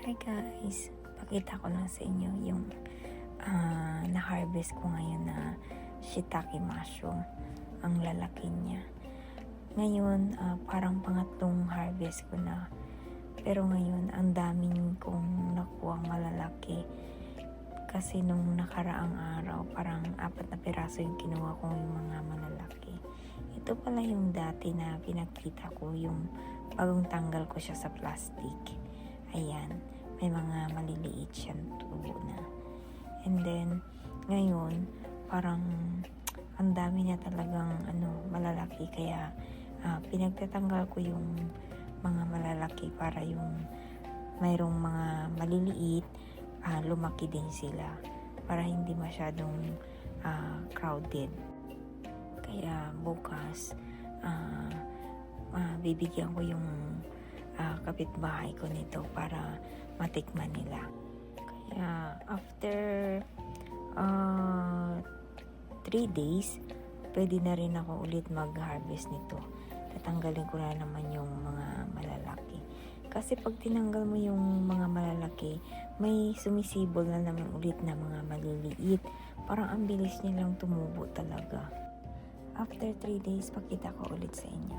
Hi guys, pakita ko lang sa inyo yung na-harvest ko ngayon na shiitake mushroom. Ang lalaki niya. Ngayon, parang pangatlong harvest ko na. Pero ngayon, ang daming kong nakuha malalaki. Kasi nung nakaraang araw, parang 4 na piraso yung kinuha ko yung mga malalaki. Ito pala yung dati na pinakita ko, yung bagong tanggal ko siya sa plastic. Ayan, may mga maliliit siyang tubo na. And then, ngayon, parang ang dami niya talagang malalaki. Kaya, pinagtatanggal ko yung mga malalaki para yung mayroong mga maliliit, lumaki din sila. Para hindi masyadong crowded. Kaya bukas, bibigyan ko yung kapitbahay ko nito para matikman nila. Kaya after 3 days, pwede na rin ako ulit mag-harvest nito. Tatanggalin ko na naman yung mga malalaki. Kasi pag tinanggal mo yung mga malalaki, may sumisibol na naman ulit na mga maliliit. Parang ang bilis nilang tumubo talaga. After 3 days, pakita ko ulit sa inyo.